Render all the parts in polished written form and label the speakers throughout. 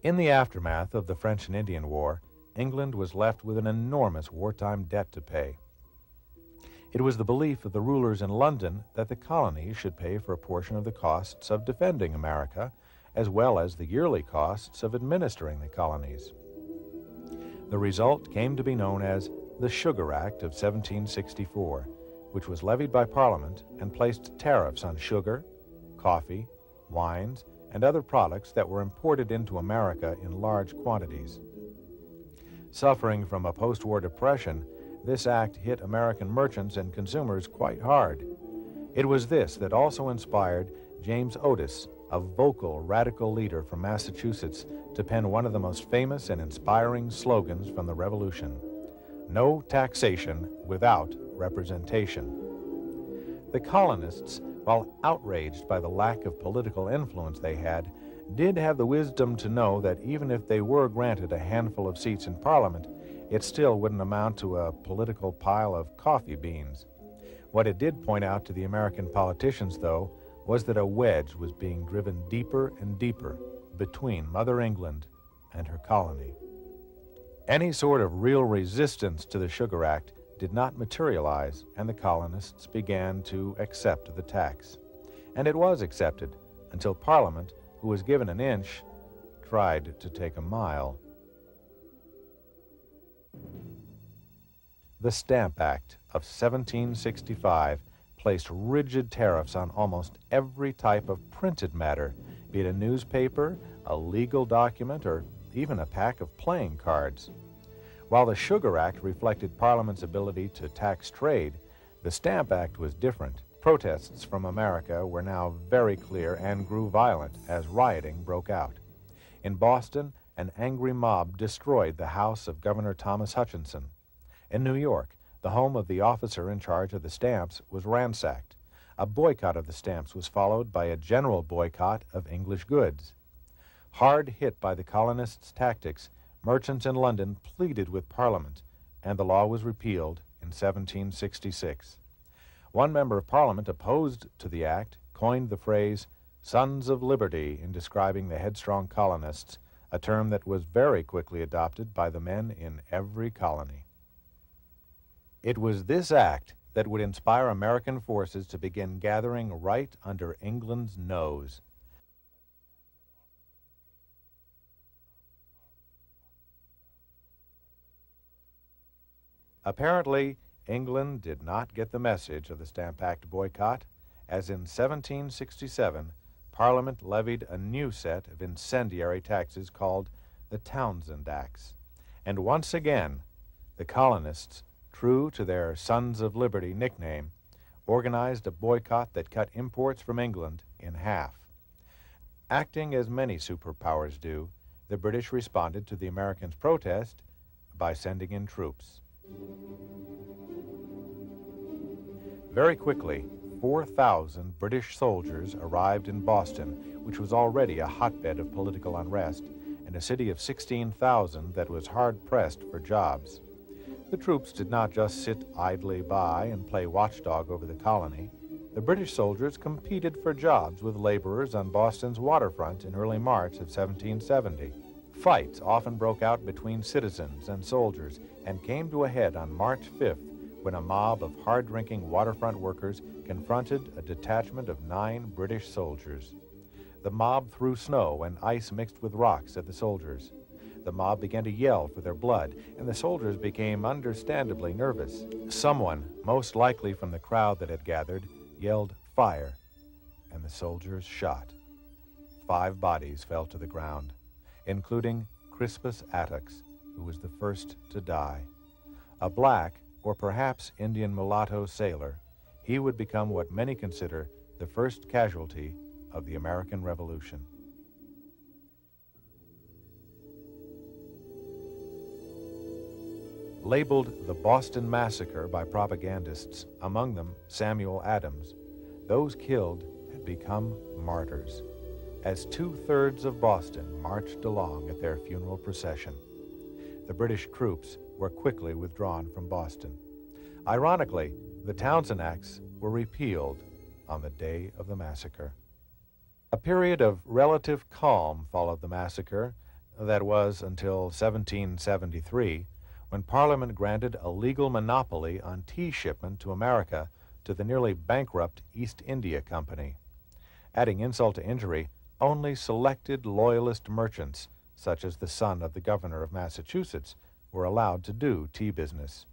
Speaker 1: In the aftermath of the French and Indian War, England was left with an enormous wartime debt to pay. It was the belief of the rulers in London that the colonies should pay for a portion of the costs of defending America, as well as the yearly costs of administering the colonies. The result came to be known as the Sugar Act of 1764, which was levied by Parliament and placed tariffs on sugar, coffee, wines, and other products that were imported into America in large quantities. Suffering from a post-war depression, this act hit American merchants and consumers quite hard. It was this that also inspired James Otis, a vocal, radical leader from Massachusetts, to pen one of the most famous and inspiring slogans from the Revolution: "No taxation without representation." The colonists, while outraged by the lack of political influence they had, did have the wisdom to know that even if they were granted a handful of seats in Parliament, it still wouldn't amount to a political pile of coffee beans. What it did point out to the American politicians, though, was that a wedge was being driven deeper and deeper between Mother England and her colony. Any sort of real resistance to the Sugar Act did not materialize, and the colonists began to accept the tax. And it was accepted until Parliament, who was given an inch, tried to take a mile. The Stamp Act of 1765 placed rigid tariffs on almost every type of printed matter, be it a newspaper, a legal document, or even a pack of playing cards. While the Sugar Act reflected Parliament's ability to tax trade, the Stamp Act was different. Protests from America were now very clear and grew violent as rioting broke out. In Boston, an angry mob destroyed the house of Governor Thomas Hutchinson. In New York, the home of the officer in charge of the stamps was ransacked. A boycott of the stamps was followed by a general boycott of English goods. Hard hit by the colonists' tactics, merchants in London pleaded with Parliament, and the law was repealed in 1766. One member of Parliament opposed to the act coined the phrase "Sons of Liberty" in describing the headstrong colonists, a term that was very quickly adopted by the men in every colony. It was this act that would inspire American forces to begin gathering right under England's nose. Apparently, England did not get the message of the Stamp Act boycott, as in 1767, Parliament levied a new set of incendiary taxes called the Townshend Acts. And once again, the colonists, true to their Sons of Liberty nickname, organized a boycott that cut imports from England in half. Acting as many superpowers do, the British responded to the Americans' protest by sending in troops. Very quickly, 4,000 British soldiers arrived in Boston, which was already a hotbed of political unrest, and a city of 16,000 that was hard-pressed for jobs. The troops did not just sit idly by and play watchdog over the colony. The British soldiers competed for jobs with laborers on Boston's waterfront in early March of 1770. Fights often broke out between citizens and soldiers and came to a head on March 5th when a mob of hard-drinking waterfront workers confronted a detachment of 9 British soldiers. The mob threw snow and ice mixed with rocks at the soldiers. The mob began to yell for their blood, and the soldiers became understandably nervous. Someone, most likely from the crowd that had gathered, yelled, "Fire," and the soldiers shot. 5 bodies fell to the ground, including Crispus Attucks, who was the first to die. A black, or perhaps Indian mulatto sailor, he would become what many consider the first casualty of the American Revolution. Labeled the Boston Massacre by propagandists, among them Samuel Adams, those killed had become martyrs, as 2/3 of Boston marched along at their funeral procession. The British troops were quickly withdrawn from Boston. Ironically, the Townshend Acts were repealed on the day of the massacre. A period of relative calm followed the massacre, that was until 1773, when Parliament granted a legal monopoly on tea shipment to America to the nearly bankrupt East India Company. Adding insult to injury, only selected Loyalist merchants, such as the son of the governor of Massachusetts, were allowed to do tea business.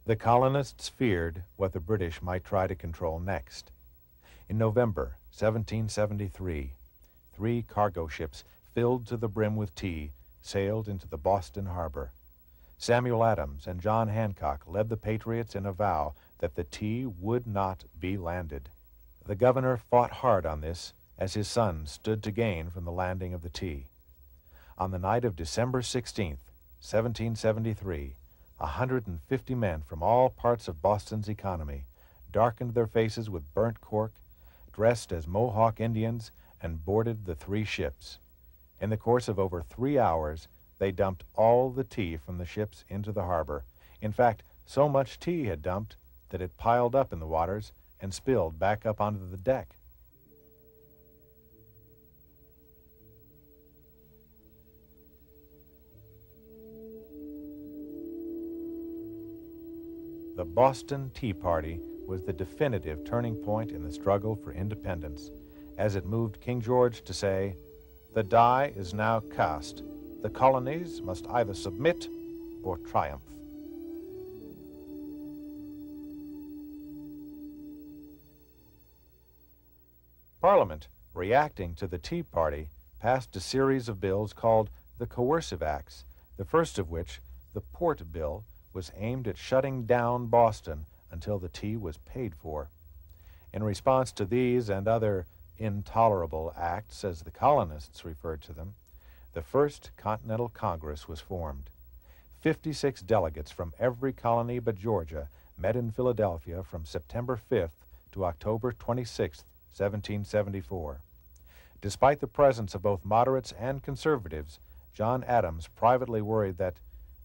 Speaker 1: The colonists feared what the British might try to control next. In November 1773, 3 cargo ships filled to the brim with tea sailed into the Boston harbor. Samuel Adams and John Hancock led the Patriots in a vow that the tea would not be landed. The governor fought hard on this as his son stood to gain from the landing of the tea. On the night of December 16th, 1773, 150 men from all parts of Boston's economy darkened their faces with burnt cork, dressed as Mohawk Indians, and boarded the 3 ships. In the course of over 3 hours, they dumped all the tea from the ships into the harbor. In fact, so much tea had dumped that it piled up in the waters and spilled back up onto the deck. The Boston Tea Party was the definitive turning point in the struggle for independence, as it moved King George to say, "The die is now cast. The colonies must either submit or triumph." Parliament, reacting to the Tea Party, passed a series of bills called the Coercive Acts, the first of which, the Port Bill, was aimed at shutting down Boston until the tea was paid for. In response to these and other intolerable acts, as the colonists referred to them, the First Continental Congress was formed. 56 delegates from every colony but Georgia met in Philadelphia from September 5th to October 26th, 1774. Despite the presence of both moderates and conservatives, John Adams privately worried that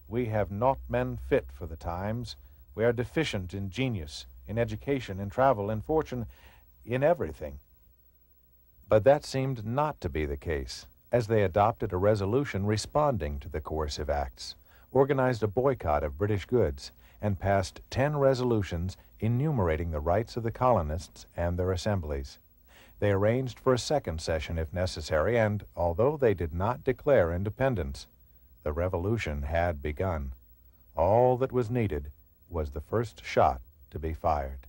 Speaker 1: "we have not men fit for the times. We are deficient in genius, in education, in travel, in fortune, in everything." But that seemed not to be the case, as they adopted a resolution responding to the Coercive Acts, organized a boycott of British goods, and passed 10 resolutions enumerating the rights of the colonists and their assemblies. They arranged for a second session if necessary, and although they did not declare independence, the revolution had begun. All that was needed was the first shot to be fired.